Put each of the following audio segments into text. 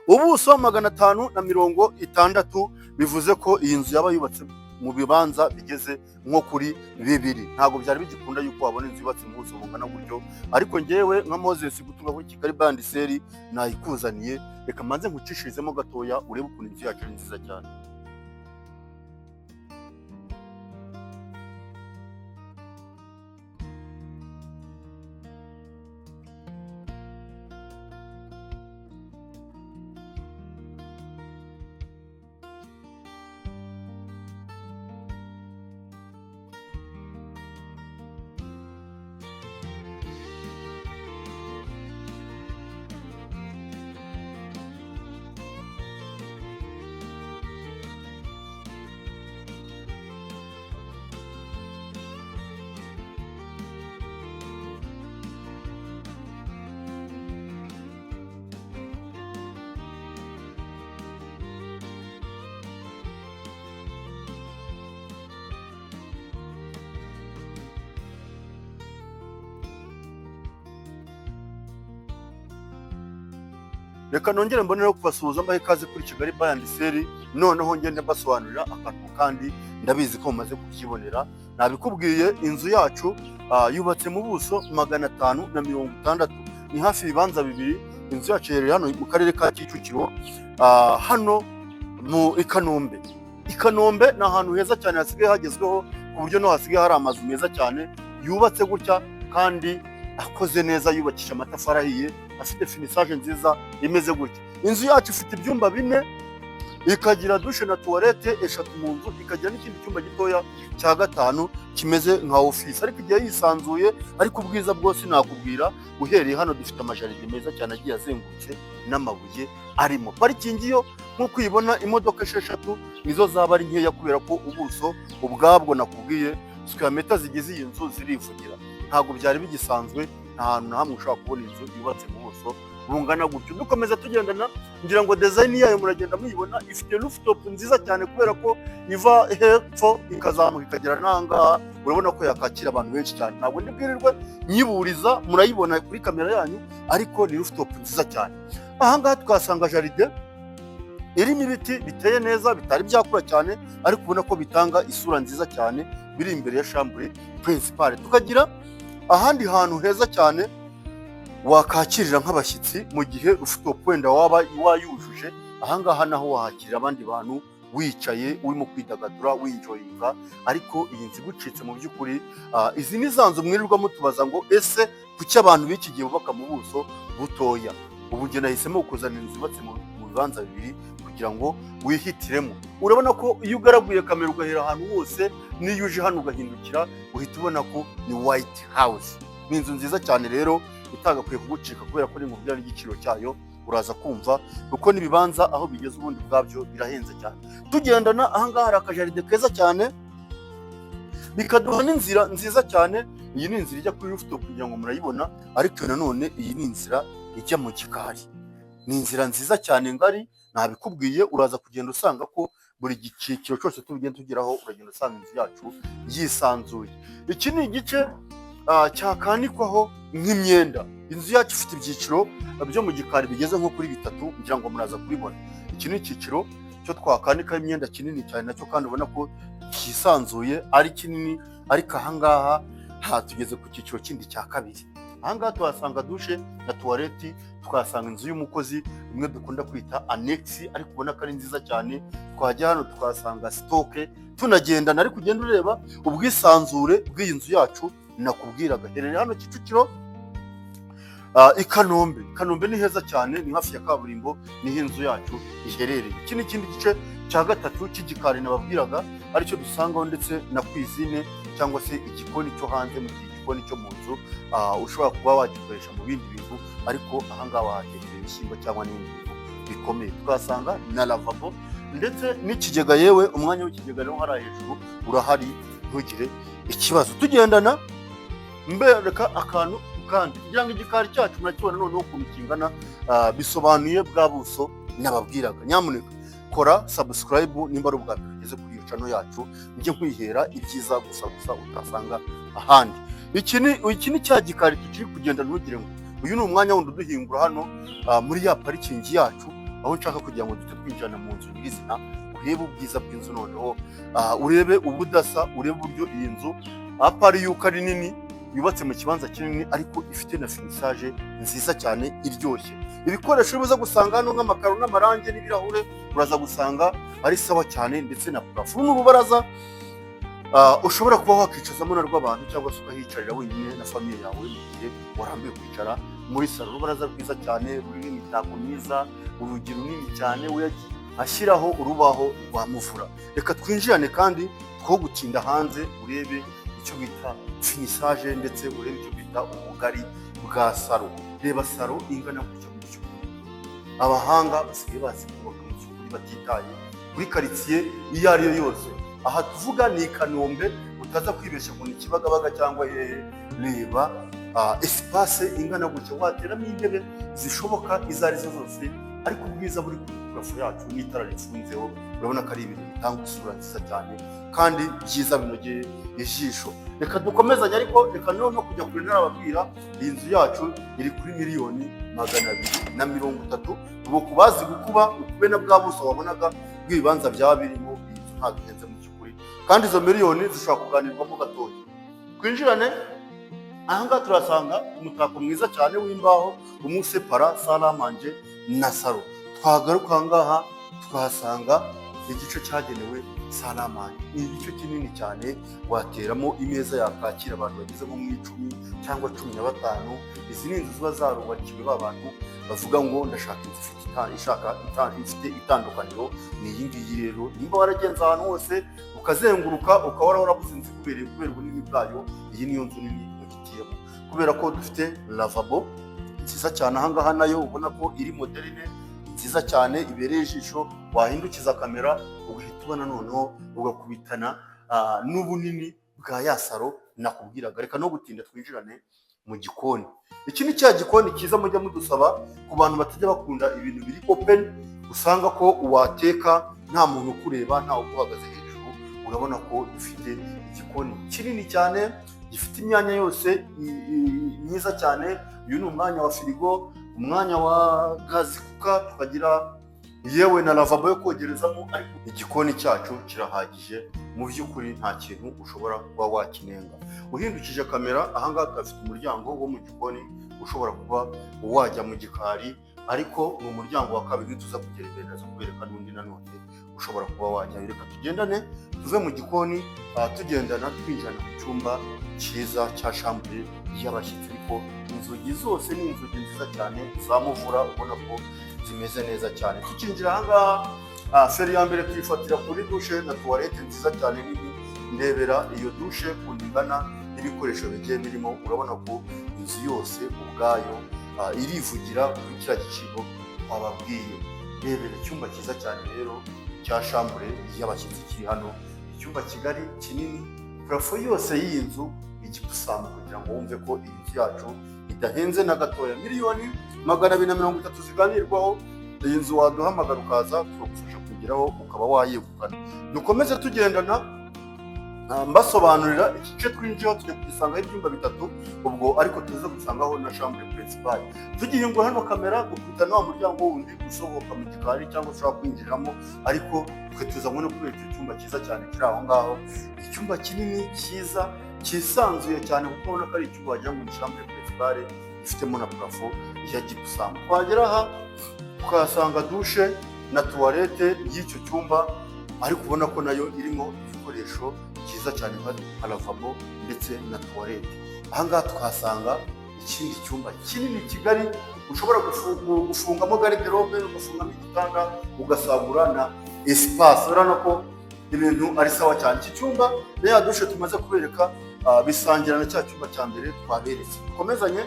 ubuso 560 bivuze ko iyi nzu yaba yubatse mu bibanza bigeze nko kuri 2. Ntabwo byari bigikunda yuko wabona inzu yubatse mu buso bungana gutyo, ariko ngewe nka Moses gutunga kuri Kigali Bandiseri nayikuzaniye. Reka manze nkucishirizemo gatoya urebe ukuntu inzu yacu ari nziza cyane. Reka nongere mbonera kubasuhuza mbahe ikaze kuri Kigali Bandiseri, noneho ngende basobanurira akantu kandi ndabizi ko mumaze kukibonera. Nabikubwiye inzu yacu yubatse mu buso 560, ni hafi ibibanza 2. Inzu yacu yari hano mu karere ka Kicukiro, hano mu Ikanombe. Ikanombe ni ahantu heza cyane hasigaye hagezweho, ku buryo no hasigaye hari amazu meza cyane yubatse gutya kandi akoze neza, yubakisha amatafari ahiye, afite finissage nziza imeze gutya. Inzu yacu ifite ibyumba 4, ikagira dushe na toilette 3 mu nzu, ikagira n'ikindi cyumba gitoya cya 5 kimeze nka office, ariko igihe yisanzuye. Ariko ubwiza bwose nakubwira, uhereye hano dufite amajaride meza cyane agiye azengurutse n'amabuye arimo. Parikingi yo nkuko uyibona, imodoka 6 nizo zaba ari nkeya, kubera ko ubuso ubwabwo nakubwiye square meter zigize iyi nzu zirivugira. Ntabwo byari bigisanzwe, nta hantu na hamwe ushobora kubona inzu yubatse mu buso bungana gutyo. Dukomeza tugendana, ngira ngo design yayo muragenda muyibona, ifite rooftop nziza cyane, kubera ko iva hepfo ikazamuka ikagera n'ahangaha. Urabona ko yakakira abantu benshi cyane. Ntabwo ndibwirirwe nyiburiza, murayibona kuri kamera yanyu, ariko ni rooftop nziza cyane. Ahangaha twasanga jaride irimo ibiti biteye neza, bitari byakura cyane, ariko ubona ko bitanga isura nziza cyane, biri imbere ya chambre principale. Tukagira ahandi hantu heza cyane wakakirira nk'abashyitsi mu gihe rooftop wenda waba wayujuje. Ahangaha naho wahakirira abandi bantu wicaye, urimo kwidagadura, winjoyinga. Ariko iyi nzu igucitse mu by'ukuri, izi ni za nzu mwirirwa mutubaza ngo ese kuki abantu b'iki gihe bubaka mu buso butoya. Ubu njye nahisemo kuzana inzu yubatse mu bibanza 2 kugira ngo wihitiremo. Urabona ko iyo ugaraguye kamera ugahera ahantu hose, niyo uje hano ugahindukira uhita ubona ko ni White House. Ni inzu nziza cyane rero itagakwiye kugucika, kubera ko ni mu byari igiciro cyayo uraza kumva uko nibibanza aho bigeze ubundi bwabyo birahenze cyane. Tugendana ahangaha hari akajaride keza cyane, bikaduha n'inzira nziza cyane. Iyi ni inzira ijya kuri rooftop kugira ngo murayibona, ariko nanone iyi ni inzira ijya mu gikari. Ni inzira nziza cyane ngari, nabikubwiye. Uraza kugenda usanga ko buri gicikiro cyose tugenda tugeraho, uragenda usanga inzu yacu yisanzuye. Iki ni igice cyakanikwaho nk'imyenda. Inzu yacu ifite ibyiciro byo mu gikari bigeze nko kuri 3, ngira ngo muraza kubibona. Iki ni icyiciro cyo twakanikaho imyenda kinini cyane nacyo, kandi ubona ko kisanzuye ari kinini. Ariko ahangaha tugeze ku cyiciro kindi cya 2. Ahangaha tuhasanga dushe na toilette, twasanga inzu y'umukozi imwe dukunda kwita annex, ariko ubona ko ari nziza cyane. Twajya hano tukasanga stoke. Tunagendana ariko ugenda ureba ubwisanzure bw'iyi nzu yacu nakubwiraga. Herereye hano Kicukiro, Ikanombe. Ikanombe ni heza cyane, ni hafi ya kaburimbo, niho inzu yacu iherereye. Iki ni ikindi gice cya 3 cy'igikari nababwiraga, aricyo dusangaho ndetse na cuisine cyangwa se igikoni cyo hanze. Mu igikoni cyo mu nzu ushobora kuba wagikoresha mu bindi bintu, ariko ahangaha wahatekera ibishyimbo cyangwa n'ibindi bintu bikomeye. Tukasanga na lavabo ndetse n'ikigega. Yewe umwanya w'ikigega rero hari hejuru urahari, ntugire ikibazo. Tugendana mbereka akantu kandi kugira ngo igikari cyacu murakibona noneho ukuntu kingana, bisobanuye bwa buso nababwiraga. Nyamuneka kora subscribe nimba ari ubwa mbere ugeze kuri iyo channel yacu, njye nkwihera ibyiza gusa utasanga ahandi. Iki ni cya gikari tukiri kugenda, ntugire ngo uyu ni umwanya wundi uduhingura hano muri ya parikingi yacu, aho nshaka kugira ngo duhite twinjirana mu nzu nyirizina, urebe ubwiza bw'inzu noneho, urebe ubudasa, urebe uburyo iyi nzu apari yuko ari nini, yubatse mu kibanza kinini ariko ifite na finisage nziza cyane iryoshye. Ibikoresho biza gusanga hano nk'amakaro n'amarangi n'ibirahure uraza gusanga ari sawa cyane, ndetse na parafo n'urubaraza ushobora kuba wakicazamo na rw'abantu cyangwa se ukahicarira wenyine na famiye yawe mu gihe warambiwe kwicara muri salo. Urubaraza rwiza cyane rurimo imitako myiza, urugi runini cyane ashyiraho urubaho rwa muvura. Reka twinjirane kandi two gutinda hanze, urebe icyo bita finisage ndetse urebe icyo bita ubugari bwa salo. Reba salo ingana gutya mu cyumba, abahanga basigaye bazi kubaka mu cyumba batitaye kuri karitsiye iyo ari yo yose. Aha tuvuga ni i Kanombe, utaza kwibeshya ngo ni Kibagabaga cyangwa hehe. Reba espace ingana gutya, wateramo intebe zishoboka izo ari zo zose, ariko ubwiza buri kuri parafo yacu n'itara rifunzeho, urabona ko ari ibintu bitanga isura nziza cyane kandi byiza binogeye ijisho. Reka dukomezanye, ariko reka noneho kujya kure narababwira, iyi nzu yacu iri kuri $230,000. ubwo kubazi gukuba ukube na bwa buso wabonaga bw'ibibanza byaba birimo, iyi nzu ntabwo ihenze mu cy'ukuri, kandi izo miliyoni zishobora kuganirwamo gatoya. Twinjirane. Aha ngaha turasanga umutako mwiza cyane w'imbaho umusepara salamanje na salo. Twagaruka aha ngaha tukahasanga igice cyagenewe salamanje. Ni igice kinini cyane, wateramo imeza yakakira abantu bageze nko mu 10 cyangwa 15. Izi ni inzu ziba zarubakiwe ba bantu bavuga ngo ndashaka inzu ifite itandukaniro. Ni iyi ngiyi rero, nimba waragenze ahantu hose ukazenguruka ukaba warabuze inzu kubera ubunini bwayo, iyi niyo nzu nini mugitiyemo, kubera ko dufite lavabo nziza cyane. Aha ngaha nayo ubona ko iri moderne nziza cyane ibereye ijisho, wahindukiza kamera ugahita ubona noneho ugakubitana n'ubunini bwa ya salo nakubwiraga. Reka no gutinda twinjirane mu gikoni. Iki ni cya gikoni cyiza mujya mudusaba ku bantu batajya bakunda ibintu biri open, usanga ko wateka nta muntu ukureba, ntawe uguhagaze hejuru. Urabona ko dufite igikoni kinini cyane, gifite imyanya yose myiza cyane. Uyu ni umwanya wa firigo, umwanya wa gazi kuka, tukagira yewe na lavabo yo kogerezamo, ariko igikoni cyacu kirahagije mu by'ukuri, nta kintu ushobora kuba wakinenga. Uhindukije kamera, aha ngaha turafite umuryango wo mu gikoni ushobora kuba wajya mu gikari, ariko mu muryango wa kabiri tuza kugera imbere ndaza kubereka n'undi nanone ushobora kuba wajya. Reka tugendane tuve mu gikoni tugendana twinjirana mu cyumba cyiza cya shambure y'abashyitsi, ariko inzugi zose ni inzugi nziza cyane za muvura, ubona ko zimeze neza cyane. Tukinjira aha ngaha, feri ya mbere tuyifatira kuri dushe na tuwarete nziza cyane nini. Ndebera iyo dushe ukuntu ingana n'ibikoresho bigiye birimo, urabona ko inzu yose ubwayo irivugira kuri kiriya giciro twababwiye. Ndebera icyumba cyiza cyane rero cya shambure y'abashyitsi kiri hano, icyumba kigari kinini. Parafo yose y'iyi nzu igipusamo kugira ngo wumve ko iyi nzu yacu idahenze na gatoya. $230,000 ziganirwaho. Iyi nzu waduhamagara ukaza tukagufasha kugeraho ukaba wayegukana. Dukomeze tugendana mbasobanurira igice twinjiyeho, tujya kugisangaho ibyumba 3 ubwo, ariko tuze gusangaho na chambre principale. Tugihingura hano kamera dukubitana wa muryango wundi usohoka mu gikari cyangwa ushobora kwinjiriramo, ariko twe tuzanywe no kuri icyo cyumba cyiza cyane kiri aho ngaho. Icyumba kinini cyiza cyisanzuye cyane, kuko ubona ko ari icyumba wagira ngo ni chambre principale, ifitemo na parafo ya gypsum. Twagera aha tukahasanga dushe na tuwarete y'icyo cyumba, ariko ubona ko nayo irimo ibikoresho cyiza cyane nka lavabo ndetse na tuwarete. Aha ngaha tukahasanga ikindi cyumba kinini kigari, ushobora gufungamo garderobe, ugafungamo igitanda, ugasagura na espace. Urabona ko ibintu ari sawa cyane. Iki cyumba ya dushe tumaze kubereka bisangira na cya cyumba cya mbere twaberetse. Dukomezanye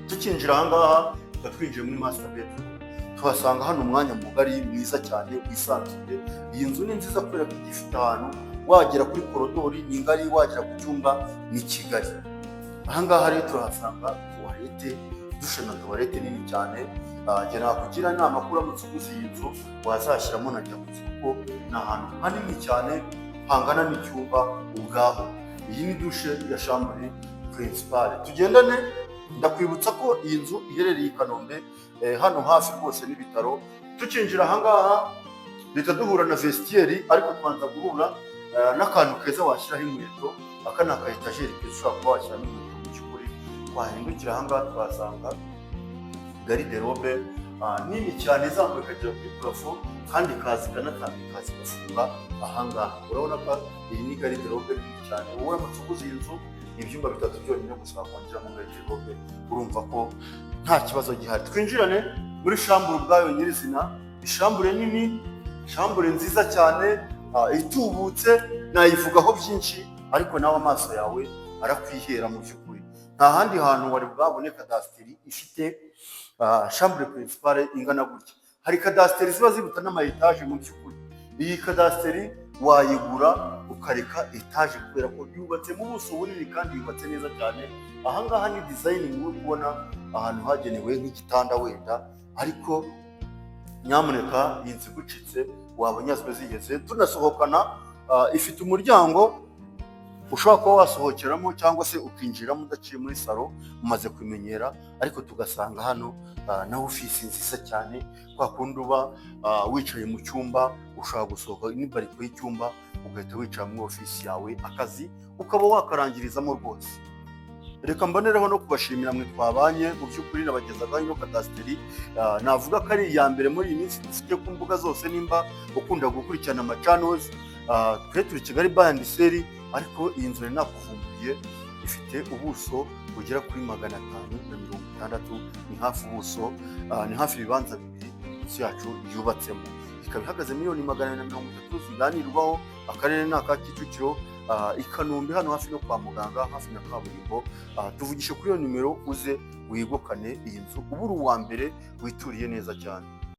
tukinjira aha ngaha, twinjiye muri master bedroom. Tuhasanga hano umwanya mugari mwiza cyane wisanzuye. Iyi nzu ni nziza kubera ko ifite ahantu wagera kuri korodori ni ngari, wagera ku cyumba ni kigari. Aha ngaha rero turahasanga tuwarete, dushe na tuwarete nini cyane. Njye nakugira inama ko uramutse uguze iyi nzu wazashyiramo na jacuzzi, kuko ni ahantu hanini cyane hangana n'icyumba ubwaho. Iyi ni dushe ya chambre principale. Tugendane Ndakwibutsa ko iyi nzu iherereye i Kanombe, hano hafi rwose n'ibitaro. Tukinjira ahangaha duhita duhura na vestiaire, ariko tubanza guhura n'akantu keza washyiraho inkweto. Aka ni aka etajeri keza ushobora kuba washyiramo inkweto mu cy'ukuri. Twahindukira ahangaha twasanga garde-robe nini cyane izamuye ikagera kuri plafo, kandi ikaza ikanatambika ikaza igafunga ahangaha. Urabona ko iyi ni garde-robe nini cyane. Wowe uramutse uguze iyi nzu ibyumba 3 byonyine gusa wakongeramo garde-robe, urumva ko nta kibazo gihari. Twinjirane muri shambure ubwayo nyirizina. Ishambure nini, shambure nziza cyane, itubutse, nayivugaho byinshi, ariko nawe amaso yawe arakwihera mu by'ukuri. Nta handi hantu wari bwabone kadasiteri ifite shambure principale ingana gutya. Hari kadasiteri ziba ziruta n'ama etaje mu by'ukuri. Iyi kadasiteri wayigura ukareka etaje kubera ko yubatse mu buso bunini kandi yubatse neza cyane. Ahangaha ni designing uri kubona ahantu hagenewe nk'igitanda wenda, ariko nyamuneka iyi nzu igucitse waba nyazwe zigeze. Tunasohokana ifite umuryango ushobora kuba wasohokeramo cyangwa se ukinjiramo udaciye muri salo umaze kumenyera, ariko tugasanga hano na ofisi nziza cyane. Kwa kundi uba wicaye mu cyumba, ushobora gusohoka n'ibariko y'icyumba ugahita wicara muri ofisi yawe, akazi ukaba wakarangirizamo rwose. Reka mbonereho no kubashimira mwe twabanye. Mu by'ukuri nabagezagaho ino kadasiteri, navuga ko ari iya mbere muri iyi minsi dufite ku mbuga zose. Nimba ukunda gukurikirana amachannels, twe turi Kigali Buy and Sell, ariko iyi nzu nakuvumbuye ifite ubuso bugera kuri 560. Ni hafi ubuso, ni hafi ibibanza bibiri inzu yacu yubatsemo. Ikaba ihagaze miliyoni 430 ziganirwaho. Akarere ni aka Kicukiro, i Kanombe, hano hafi no kwa muganga, hafi na kaburimbo. Tuvugishe kuri iyo nimero uze wigukane iyi nzu, ubura uwa mbere wituriye neza cyane.